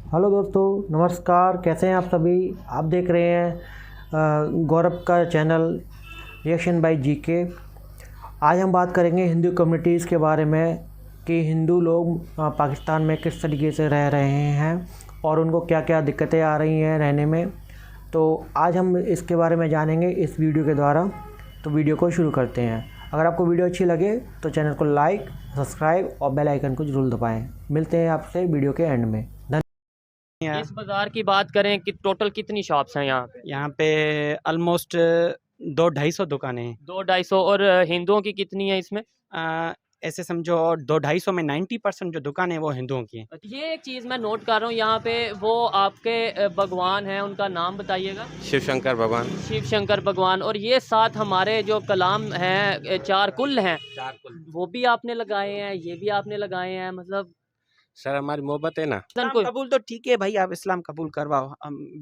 Hello दोस्तों, नमस्कार। कैसे हैं आप सभी। आप देख रहे हैं गौरव का चैनल रिएक्शन बाय जीके। आज हम बात करेंगे हिंदू कम्युनिटीज़ के बारे में कि हिंदू लोग पाकिस्तान में किस तरीके से रह रहे हैं और उनको क्या क्या दिक्कतें आ रही हैं रहने में। तो आज हम इसके बारे में जानेंगे इस वीडियो के द्वारा। तो वीडियो को शुरू करते हैं। अगर आपको वीडियो अच्छी लगे तो चैनल को लाइक, सब्सक्राइब और बेल आइकन को जरूर दबाएं। मिलते हैं आपसे वीडियो के एंड में। इस बाजार की बात करें कि टोटल कितनी शॉप्स हैं यहाँ पे? यहाँ पे ऑलमोस्ट 200-250 दुकानें हैं। 200-250 और हिंदुओं की कितनी है इसमें? ऐसे समझो 200-250 में 90% जो दुकान है वो हिंदुओं की हैं। ये एक चीज़ मैं नोट कर रहा हूँ यहाँ पे, वो आपके भगवान हैं, उनका नाम बताइएगा। शिव शंकर भगवान। शिव शंकर भगवान। और ये साथ हमारे जो कलाम हैं, 4 कुल हैं, वो भी आपने लगाए हैं, ये भी आपने लगाए हैं। मतलब सर हमारी मोहब्बत है ना। इस्लाम कबूल तो ठीक है भाई, आप इस्लाम कबूल करवाओ,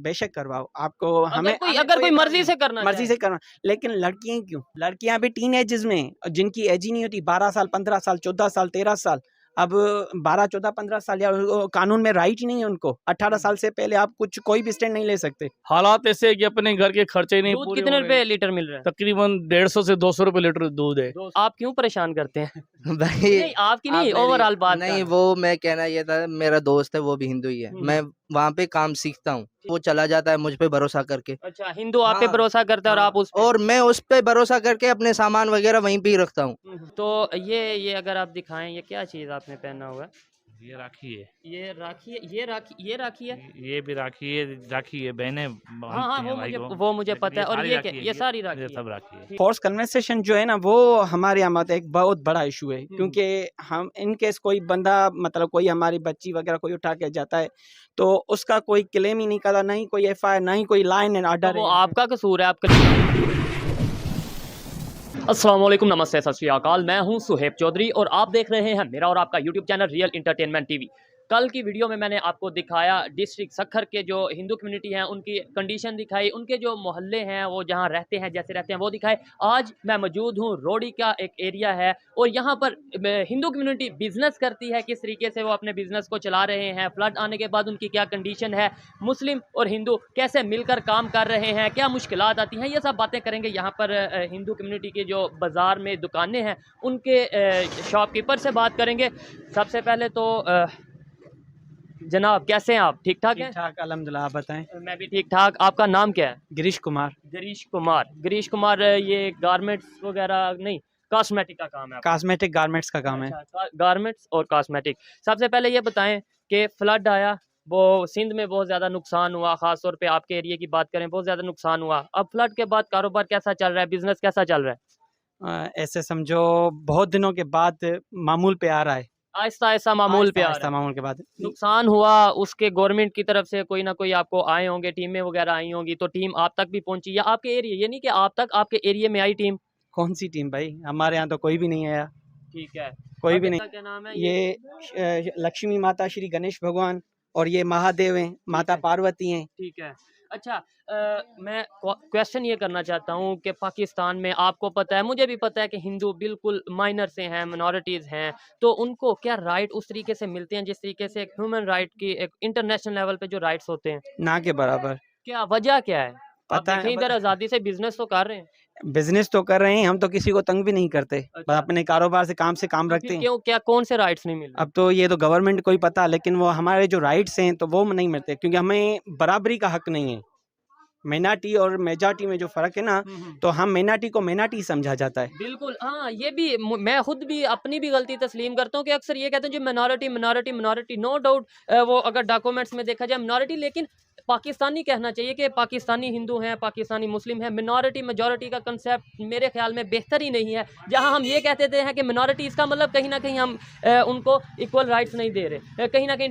बेशक करवाओ। आपको अगर कोई मर्जी से करना मर्जी से करना, लेकिन लड़कियां क्यों? लड़कियां भी टीन एजेस में, जिनकी एज ही नहीं होती, 12 साल, 15 साल, 14 साल, 13 साल। अब 12, 14, 15 साल या कानून में राइट ही नहीं है उनको। 18 साल से पहले आप कोई भी स्टैंड नहीं ले सकते। हालात ऐसे है कि अपने घर के खर्चे ही नहीं दूध पूरे कितने हो रहे रुपए हैं। लीटर मिल रहा है? तकरीबन 150 से 200 रुपए लीटर दूध है। आप क्यों परेशान करते हैं? भाई नहीं, आपकी नहीं, ओवरऑल बात कर नहीं, रहे हैं। वो मैं कहना ये था, मेरा दोस्त है वो भी हिंदू ही है, मैं वहाँ पे काम सीखता हूँ, वो चला जाता है मुझ पे भरोसा करके। अच्छा, हिंदू आप पे हाँ, भरोसा करता है और आप उस पे। और मैं उस पे भरोसा करके अपने सामान वगैरह वहीं पे ही रखता हूँ। तो ये अगर आप दिखाएं, ये क्या चीज आपने पहना हुआ है? ये राखी है, ये राखी है, ये राखी है। ये भी राखी है, बहनें हाँ बांधती हैं भाई को। वो मुझे पता है। और सारी ये राखी क्या, है, ये सारी राखी ये है। सब राखी है। फोर्स कन्वर्सेशन जो है ना, वो हमारे यहाँ मतलब एक बहुत बड़ा इशू है, क्योंकि हम इन केस कोई बंदा, मतलब कोई हमारी बच्ची वगैरह कोई उठा के जाता है तो उसका कोई क्लेम ही नहीं करा, नहीं कोई FIR, नहीं कोई लाइन एंड तो ऑर्डर। वो आपका कसूर है। आपका अस्सलाम वालेकुम, नमस्ते, सत श्री अकाल। मैं हूं सुहेब चौधरी और आप देख रहे हैं मेरा और आपका YouTube channel real entertainment TV. कल की वीडियो में मैंने आपको दिखाया डिस्ट्रिक्ट सक्खर के जो हिंदू कम्युनिटी हैं उनकी कंडीशन दिखाई, उनके जो मोहल्ले हैं वो जहां रहते हैं, जैसे रहते हैं वो दिखाए। आज मैं मौजूद हूं, रोडी का एक एरिया है और यहाँ पर हिंदू कम्युनिटी बिजनेस करती है, किस तरीके से वो अपने बिजनेस को चला रहे हैं, फ्लड आने के बाद उनकी क्या कंडीशन है, मुस्लिम और हिंदू कैसे मिलकर काम कर रहे हैं, क्या मुश्किलात आती हैं, ये सब बातें करेंगे। यहाँ पर हिंदू कम्युनिटी के जो बाज़ार में दुकानें हैं उनके शॉपकीपर से बात करेंगे। सबसे पहले तो जनाब, कैसे हैं आप? ठीक ठाक हैं? ठीक ठाक अल्हम्दुलिल्लाह, आप बताएं। मैं भी ठीक ठाक। आपका नाम क्या है? गिरीश कुमार। गिरीश कुमार, ये गारमेंट्स वगैरह नहीं, कॉस्मेटिक का काम है आपका? कॉस्मेटिक गारमेंट्स का काम है। अच्छा, गारमेंट्स और कॉस्मेटिक। सबसे पहले ये बताएं कि फ्लड आया, वो सिंध में बहुत ज़्यादा नुकसान हुआ, ख़ास तौर पे आपके एरिया की बात करें, बहुत ज़्यादा नुकसान हुआ। अब फ्लड के बाद कारोबार कैसा चल रहा है, बिजनेस कैसा चल रहा है? ऐसे समझो बहुत दिनों के बाद मामूल पे आ रहा है। आहिस्ता आहिस्ता मामूल पे आ आहिस्ता रहा है। मामूल के बाद नुकसान हुआ, उसके गवर्नमेंट की तरफ से कोई ना कोई आपको आए होंगे, टीमें वगैरह आई होंगी, तो टीम आप तक भी पहुंची या आपके एरिया, ये नहीं कि आप तक, आपके एरिया में आई टीम? कौन सी टीम भाई, हमारे यहाँ तो कोई भी नहीं आया। ठीक है, कोई भी आपका नहीं। क्या नाम है? ये लक्ष्मी माता, श्री गणेश भगवान और ये महादेव हैं, माता पार्वती हैं। ठीक है। अच्छा, मैं क्वेश्चन ये करना चाहता हूँ कि पाकिस्तान में आपको पता है, मुझे भी पता है कि हिंदू बिल्कुल माइनर से हैं, मिनॉरिटीज़ हैं, तो उनको क्या राइट उस तरीके से मिलते हैं जिस तरीके से एक ह्यूमन राइट की, एक इंटरनेशनल लेवल पे जो राइट्स होते हैं? ना के बराबर। क्या वजह क्या है? आप पता है, देखें, इधर आज़ादी से बिजनेस तो कर रहे हैं। बिजनेस तो कर रहे हैं, हम तो किसी को तंग भी नहीं करते, बस अच्छा। अपने कारोबार से काम तो रखते फिर हैं। क्यों, क्या कौन से राइट्स नहीं मिल रहे? अब तो ये तो गवर्नमेंट को ही पता, लेकिन वो हमारे जो राइट्स हैं तो वो नहीं मिलते, क्योंकि हमें बराबरी का हक नहीं है। माइनॉरिटी और मेजॉरिटी में जो फर्क है ना, तो हम माइनॉरिटी को माइनॉरिटी समझा जाता है। बिल्कुल, हाँ, ये भी मैं खुद भी अपनी भी गलती तस्लीम करता हूँ कि अक्सर ये कहते हैं जो minority minority minority, no doubt वो अगर डॉक्यूमेंट्स में देखा जाए मिनॉरिटी, लेकिन पाकिस्तानी कहना चाहिए कि पाकिस्तानी हिंदू हैं, पाकिस्तानी मुस्लिम हैं। मिनॉरिटी मेजॉरिटी का कंसेप्ट मेरे ख्याल में बेहतर ही नहीं है। जहाँ हम ये कहते थे हैं कि मिनॉरिटी, इसका मतलब कहीं ना कहीं हम उनको इक्वल राइट्स नहीं दे रहे, कहीं ना कहीं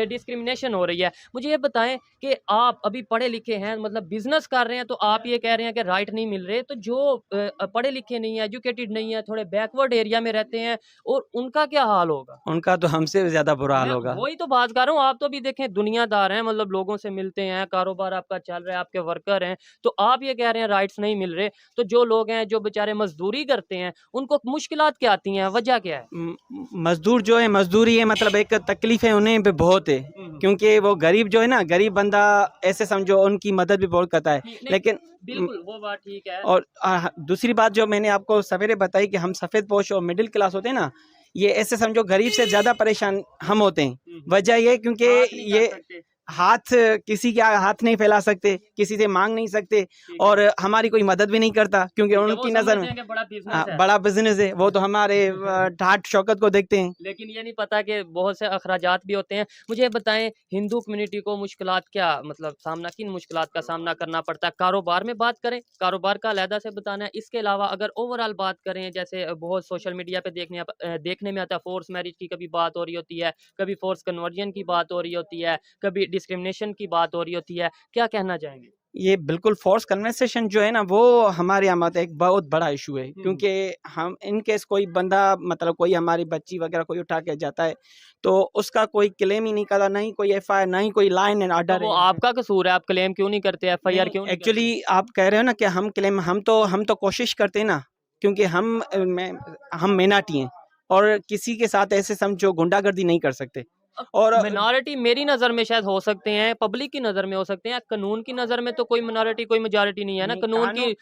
डिस्क्रिमिनेशन हो रही है। मुझे ये बताएं कि आप अभी पढ़े लिखे हैं, मतलब बिजनेस कर रहे हैं, तो आप ये कह रहे हैं कि राइट नहीं मिल रहे, तो जो पढ़े लिखे नहीं है, एजुकेटेड नहीं है, थोड़े बैकवर्ड एरिया में रहते हैं, और उनका क्या हाल होगा? उनका तो हमसे ज्यादा बुरा हाल होगा। वही तो बात कर रहा हूँ। आप तो भी देखें, दुनियादार हैं, मतलब लोगों से मिलते हैं, कारोबार आपका चल रहा है, आपके वर्कर हैं, तो आप ये कह रहे हैं राइट्स नहीं मिल रहे, तो जो लोग हैं जो बेचारे मजदूरी करते हैं उनको मुश्किलात क्या आती हैं, वजह क्या है? मजदूर जो है, मजदूरी है, मतलब एक तकलीफ है उन्हें पे बहुत है, क्योंकि वो गरीब जो है ना, गरीब बंदा ऐसे समझो उनकी मदद भी बहुत करता है। नहीं, लेकिन बिल्कुल वो बात ठीक है। और दूसरी बात जो मैंने आपको सवेरे बताई कि हम सफ़ेद पोश और मिडिल क्लास होते हैं ना, ये ऐसे समझो गरीब से ज़्यादा परेशान हम होते हैं। वजह ये क्योंकि बात नहीं कर ये सकते। हाथ किसी के आगे हाथ नहीं फैला सकते, किसी से मांग नहीं सकते और हमारी कोई मदद भी नहीं करता क्योंकि ठीक है, वो उनकी नज़र समझते में हैं कि बड़ा बिजनेस है। बड़ा बिजनेस है। वो तो हमारे ठाट शौकत को देखते हैं। लेकिन ये नहीं पता कि बहुत से अखराजात भी होते हैं। मुझे बताएं, हिंदू कम्युनिटी को मुश्किलात क्या मतलब सामना किन मुश्किलात का सामना करना पड़ता है? कारोबार में बात करें, कारोबार का अलहदा से बताना है। इसके अलावा अगर ओवरऑल बात करें, जैसे बहुत सोशल मीडिया पे देखने में आता है, फोर्स मैरिज की कभी बात हो रही होती है, कभी फोर्स कन्वर्जन की बात हो रही होती है, कभी डिस्क्रिमिनेशन की बात हो रही होती है। क्या कहना चाहेंगे? ये बिल्कुल फोर्स कन्वर्सेशन जो है ना, वो हमारे यहाँ मतलब एक बहुत बड़ा इशू है क्योंकि हम इन केस कोई बंदा मतलब कोई हमारी बच्ची वगैरह कोई उठा के जाता है तो उसका कोई क्लेम ही नहीं करता, ना ही कोई एफआईआर, ना ही कोई लाइन एंड तो ऑर्डर। वो आपका कसूर है, आप क्लेम क्यों नहीं करते, एफआईआर क्यों नहीं करते? एक्चुअली आप कह रहे हो ना कि हम क्लेम, हम तो कोशिश करते हैं ना, क्योंकि हम मिनाटी हैं और किसी के साथ ऐसे समझो गुंडागर्दी नहीं कर सकते। और मिनॉरिटी मेरी नज़र में शायद हो सकते हैं, पब्लिक की नज़र में हो सकते हैं, कानून की नज़र में तो कोई मिनॉरिटी कोई मेजॉरिटी नहीं है ना। नहीं,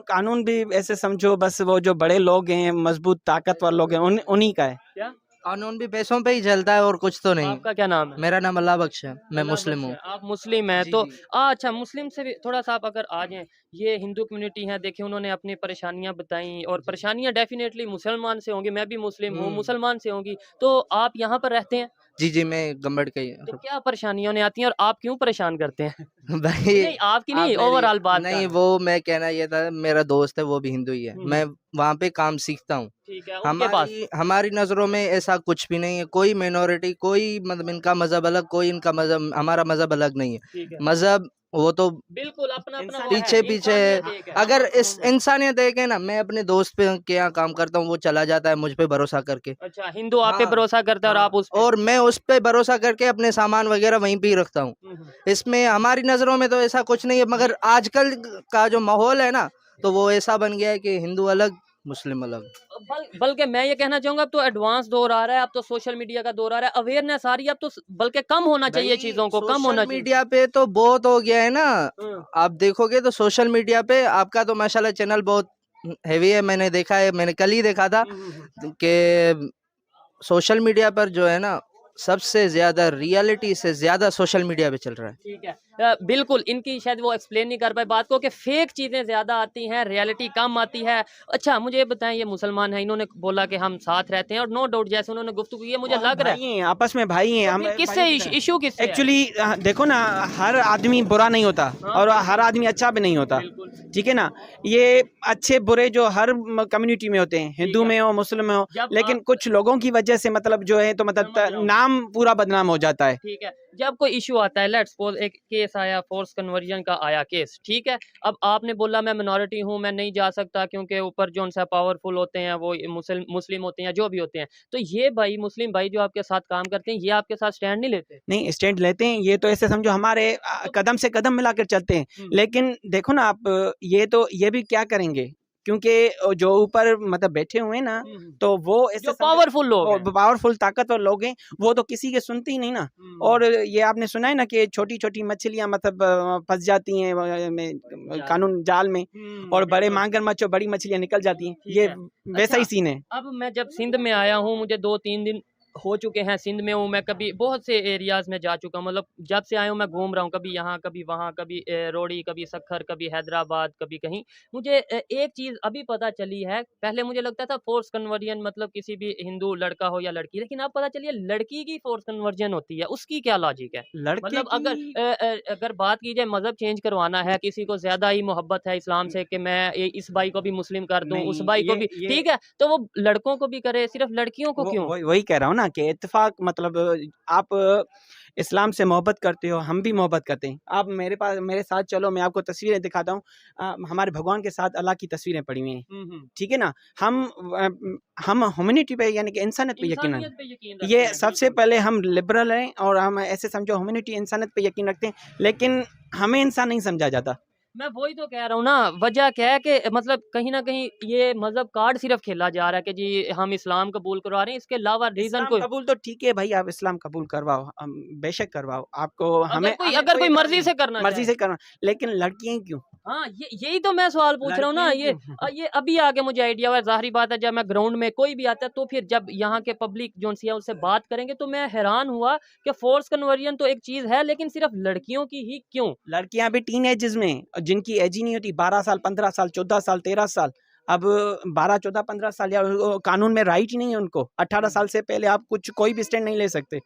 कानून भी ऐसे समझो बस वो जो बड़े लोग हैं, मजबूत ताकतवर लोग हैं, उन्हीं का है। क्या कानून भी पैसों पे ही चलता है और कुछ तो नहीं। आपका क्या नाम है? मेरा नाम अल्लाह बख्श है, मैं अल्लाह मुस्लिम बख्श हूँ। है। आप मुस्लिम हैं जी, तो जी। अच्छा, मुस्लिम से भी थोड़ा सा आप अगर आ जाएं, ये हिंदू कम्युनिटी है, देखिए उन्होंने अपनी परेशानियां बताई और परेशानियां डेफिनेटली मुसलमान से होंगी, मैं भी मुस्लिम हूँ, मुसलमान से होंगी। तो आप यहाँ पर रहते हैं जी जी, मैं गम्बड़ का ही तो क्या परेशानियां उन्हें आती हैं और आप क्यों परेशान करते हैं? भाई नहीं आपकी नहीं, आप मेरी ओवरऑल बात नहीं, कर। वो मैं कहना ये था, मेरा दोस्त है वो भी हिंदू ही है, मैं वहाँ पे काम सीखता हूँ। ठीक है, उनके पास हमारी नज़रों में ऐसा कुछ भी नहीं है, कोई मिनॉरिटी, कोई मतलब इनका मजहब अलग, कोई इनका मजहब, हमारा मजहब अलग नहीं है। ठीक है, मजहब वो तो बिल्कुल अपना अपना वो है, पीछे पीछे इंसानियत है। एक है। अगर इस इंसानियत एक है ना, मैं अपने दोस्त पे के यहाँ काम करता हूँ, वो चला जाता है मुझ पे भरोसा करके। अच्छा, हिंदू आप पे हाँ, भरोसा करता है और हाँ, आप उस पे। और मैं उस पे भरोसा करके अपने सामान वगैरह वहीं पे ही रखता हूँ। इसमें हमारी नज़रों में तो ऐसा कुछ नहीं है, मगर आजकल का जो माहौल है ना, तो वो ऐसा बन गया है कि हिंदू अलग मुस्लिम अलग। बल्कि मैं ये कहना चाहूंगा, अब तो एडवांस दौर आ रहा है, अब तो सोशल मीडिया का दौर आ रहा है, अवेयरनेस आ रही है, अब तो बल्कि कम होना चाहिए, चीजों को कम होना चाहिए। मीडिया पे तो बहुत हो गया है ना, हाँ। आप देखोगे तो सोशल मीडिया पे आपका तो माशाल्लाह चैनल बहुत हैवी है, मैंने देखा है, मैंने कल ही देखा था कि सोशल मीडिया पर जो है ना, सबसे ज्यादा रियलिटी से ज्यादा सोशल मीडिया पे चल रहा है। ठीक है, बिल्कुल इनकी शायद वो एक्सप्लेन नहीं कर पाए बात को कि फेक चीज़ें ज़्यादा आती हैं, रियलिटी कम आती है। अच्छा मुझे ये बताएं, ये मुसलमान हैं, इन्होंने बोला कि हम साथ रहते हैं और नो डाउट जैसे उन्होंने गुफ्तगू की है, मुझे लग रहा है आपस में भाई हैं तो हम। फिर किससे इशू किससे है? एक्चुअली देखो ना, हर आदमी बुरा नहीं होता और हर आदमी अच्छा भी नहीं होता, बिल्कुल। ठीक है ना। ये अच्छे बुरे जो हर कम्युनिटी में होते हैं, हिंदू में हो मुस्लिम में हो, जब लेकिन कुछ लोगों की वजह से मतलब जो है तो समझ रहा मतलब हूँ। नाम पूरा बदनाम हो जाता है। ठीक है, जब कोई इशू आता है, लेट्स सपोज एक केस आया, फोर्स कन्वर्जन का आया केस, ठीक है, अब आपने बोला मैं मिनॉरिटी हूँ, मैं नहीं जा सकता क्योंकि ऊपर जो उनसे पावरफुल होते हैं वो मुस्लिम होते हैं, जो भी होते हैं, तो ये भाई मुस्लिम भाई जो आपके साथ काम करते हैं, ये आपके साथ स्टैंड नहीं लेते? नहीं, स्टैंड लेते हैं, ये तो ऐसे समझो हमारे कदम से कदम मिलाकर चलते हैं। लेकिन देखो ना आप, ये भी क्या करेंगे, क्योंकि जो ऊपर मतलब बैठे हुए हैं ना, तो वो ऐसे जो पावरफुल लोग हैं। पावरफुल ताकतवर लोग हैं, वो तो किसी के सुनते ही नहीं ना। और ये आपने सुना है ना कि छोटी छोटी मछलियां मतलब फंस जाती हैं कानून जाल में, और बड़े मगरमच्छ और बड़ी मछलियां निकल जाती हैं। ये वैसा ही सीन है। अब मैं जब सिंध में आया हूँ, मुझे 2-3 दिन हो चुके हैं सिंध में हूँ मैं, कभी बहुत से एरियाज में जा चुका हूँ, मतलब जब से आया हूँ मैं घूम रहा हूँ, कभी यहाँ कभी वहाँ, कभी रोड़ी, कभी सखर, कभी हैदराबाद, कभी कहीं। मुझे एक चीज़ अभी पता चली है, पहले मुझे लगता था फोर्स कन्वर्जन मतलब किसी भी हिंदू लड़का हो या लड़की, लेकिन अब पता चली है लड़की की फोर्स कन्वर्जन होती है। उसकी क्या लॉजिक है? मतलब अगर बात की जाए मजहब चेंज करवाना है, किसी को ज्यादा ही मोहब्बत है इस्लाम से कि मैं इस भाई को भी मुस्लिम कर दूं, उस भाई को भी, ठीक है, तो वो लड़कों को भी करे, सिर्फ लड़कियों को क्यों? वही कह रहा हूँ ना कि इत्तेफाक मतलब आप इस्लाम से मोहब्बत करते हो, हम भी मोहब्बत करते हैं। आप मेरे साथ चलो, मैं आपको तस्वीरें दिखाता हूँ। हमारे भगवान के साथ अल्लाह की तस्वीरें पड़ी हुई हैं, ठीक है ना। हम ह्यूमैनिटी पे यानी कि इंसानियत पे यकीन रखते हैं। ये सबसे पहले हम लिबरल हैं और हम ऐसे समझो ह्यूमैनिटी इंसानियत पे यकीन रखते हैं, लेकिन हमें इंसान नहीं समझा जाता। मैं वही तो कह रहा हूँ ना, वजह क्या है कि मतलब कहीं ना कहीं ये मजहब कार्ड सिर्फ खेला जा रहा है कि जी हम इस्लाम कबूल करवा रहे हैं, इसके अलावा रीजन इस्लाम कोई कबूल तो ठीक है भाई, आप इस्लाम कबूल करवाओ, बेशक करवाओ, आपको हमें अगर कोई मर्जी नहीं, से करना मर्जी चाहे। से करना, लेकिन लड़कियां क्यों? हाँ, यही तो मैं सवाल पूछ रहा हूँ ना। लड़कियां क्यों? ये अभी आगे मुझे आइडिया हुआ। जाहिर बात है, जब मैं ग्राउंड में कोई भी आता है तो फिर जब यहाँ के पब्लिक जो है उससे बात करेंगे तो मैं हैरान हुआ कि फोर्स कन्वर्जन तो एक चीज है, लेकिन सिर्फ लड़कियों की ही क्यों? लड़कियां भी टीन एजेस में, जिनकी एज ही नहीं होती, 12 साल 15 साल 14 साल 13 साल, अब 12 14 15 साल, या कानून में राइट ही नहीं है उनको, 18 साल से पहले आप कुछ कोई भी स्टैंड नहीं ले सकते,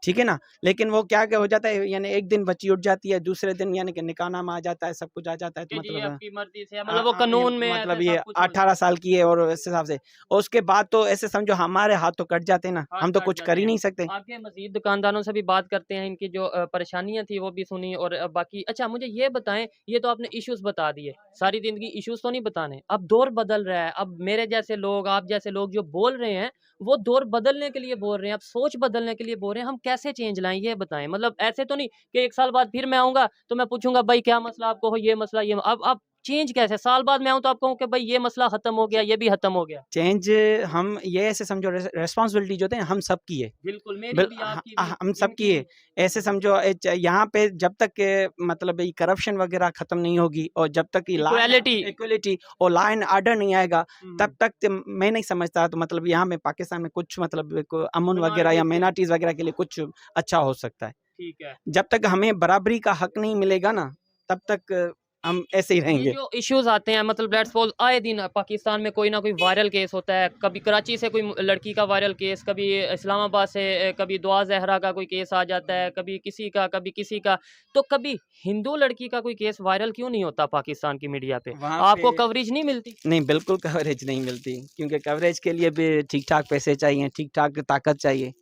ठीक है ना। लेकिन वो क्या हो जाता है, यानी एक दिन बच्ची उठ जाती है, दूसरे दिन यानी कि निकाहनामा आ जाता है, सब कुछ आ जाता है, तो कि जी मतलब आपकी मर्जी से, मतलब वो कानून में है, मतलब तो ये सब कुछ हो 18 साल की है, और इस हिसाब से, और उसके बाद तो ऐसे समझो हमारे हाथ तो कट जाते हैं ना, हाथ हम तो कट कुछ जाते कर ही हैं। नहीं सकते। आगे मजीद दुकानदारों से भी बात करते हैं, इनकी जो परेशानियां थी वो भी सुनी, और बाकी अच्छा मुझे ये बताएं, ये तो आपने इश्यूज बता दिए, सारी जिंदगी इश्यूज तो नहीं बताने। अब दौर बदल रहा है, अब मेरे जैसे लोग, आप जैसे लोग जो बोल रहे हैं वो दौर बदलने के लिए बोल रहे हैं, अब सोच बदलने के लिए बोल रहे हैं। हम कैसे चेंज लाएं ये बताएं। मतलब ऐसे तो नहीं कि 1 साल बाद फिर मैं आऊंगा तो मैं पूछूंगा भाई क्या मसला आपको हो, ये मसला ये। अब चेंज कैसे? साल बाद मैं आऊं तो आप कहूं कि भाई ये मसला खत्म हो गया, ये भी खत्म हो गया। चेंज, हम ये ऐसे समझो, रेस्पॉन्सिबिलिटी जो होती है हम सबकी है, बिल्कुल, मेरी भी आपकी भी, हम सबकी है। ऐसे समझो यहाँ पे जब तक मतलब ये करप्शन वगैरह खत्म नहीं होगी, और जब तक इक्वलिटी और लॉ एंड ऑर्डर नहीं आएगा, तब तक मैं नहीं समझता, तो मतलब यहाँ में पाकिस्तान में कुछ मतलब अमन वगैरह या माइनॉरिटीज वगैरह के लिए कुछ अच्छा हो सकता है। ठीक है। जब तक हमें बराबरी का हक नहीं मिलेगा ना, तब तक हम ऐसे ही ये रहेंगे। जो इश्यूज आते हैं, मतलब लेट्स सपोज आए दिन पाकिस्तान में कोई ना कोई वायरल केस होता है, कभी कराची से कोई लड़की का वायरल केस, कभी इस्लामाबाद से कभी दुआ जहरा का कोई केस आ जाता है, कभी किसी का कभी किसी का, तो कभी हिंदू लड़की का कोई केस वायरल क्यों नहीं होता पाकिस्तान की मीडिया पे? आपको कवरेज नहीं मिलती? नहीं, बिल्कुल कवरेज नहीं मिलती, क्योंकि कवरेज के लिए भी ठीक ठाक पैसे चाहिए, ठीक ठाक ताकत चाहिए,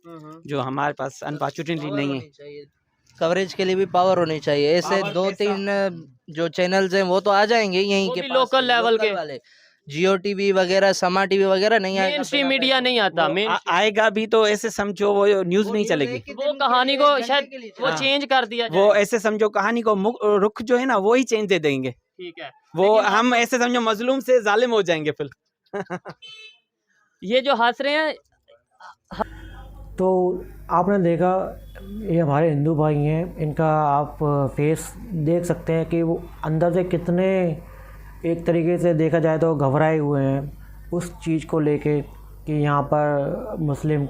जो हमारे पास अनफॉर्चुनेटली नहीं है। कवरेज के लिए भी पावर होनी चाहिए। ऐसे पावर, 2-3 जो चैनल्स हैं वो तो आ जाएंगे यहीं वो के भी पास लोकल लेवल के वाले, जियो टीवी वगैरह, समा टीवी वगैरह नहीं आएगा। मेन स्ट्रीम मीडिया नहीं आता। मेन आएगा भी तो ऐसे समझो वो न्यूज नहीं चलेगी, वो कहानी को शायद वो हाँ। चेंज कर दिया वो जाए। ऐसे समझो कहानी को रुख जो है ना वो ही चेंज दे देंगे, ठीक है। वो लेकिन हम ऐसे समझो मजलूम से जालिम हो जाएंगे फिर। ये जो हंस रहे हैं, तो आपने देखा, ये हमारे हिंदू भाई हैं, इनका आप फेस देख सकते हैं कि वो अंदर से कितने, एक तरीके से देखा जाए तो घबराए हुए हैं उस चीज़ को लेके कि यहाँ पर मुस्लिम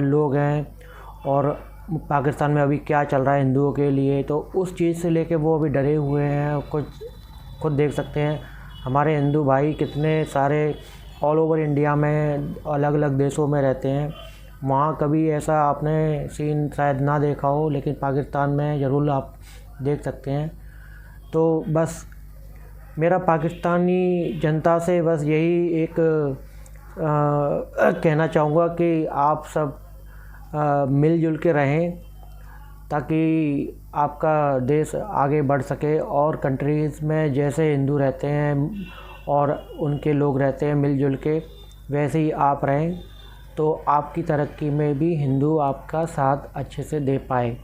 लोग हैं और पाकिस्तान में अभी क्या चल रहा है हिंदुओं के लिए, तो उस चीज़ से लेके वो अभी डरे हुए हैं। कुछ खुद देख सकते हैं हमारे हिंदू भाई कितने सारे ऑल ओवर इंडिया में अलग अलग देशों में रहते हैं, वहाँ कभी ऐसा आपने सीन शायद ना देखा हो, लेकिन पाकिस्तान में ज़रूर आप देख सकते हैं। तो बस मेरा पाकिस्तानी जनता से बस यही एक कहना चाहूँगा कि आप सब मिलजुल के रहें ताकि आपका देश आगे बढ़ सके, और कंट्रीज़ में जैसे हिंदू रहते हैं और उनके लोग रहते हैं मिलजुल के, वैसे ही आप रहें, तो आपकी तरक्की में भी हिंदू आपका साथ अच्छे से दे पाए।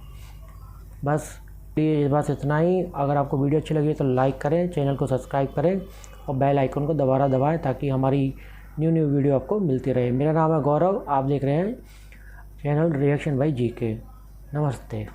बस इतना ही। अगर आपको वीडियो अच्छी लगी तो लाइक करें, चैनल को सब्सक्राइब करें और बेल आइकन को दोबारा दबाएं ताकि हमारी न्यू वीडियो आपको मिलती रहे। मेरा नाम है गौरव, आप देख रहे हैं चैनल रिएक्शन बाय जीके। नमस्ते।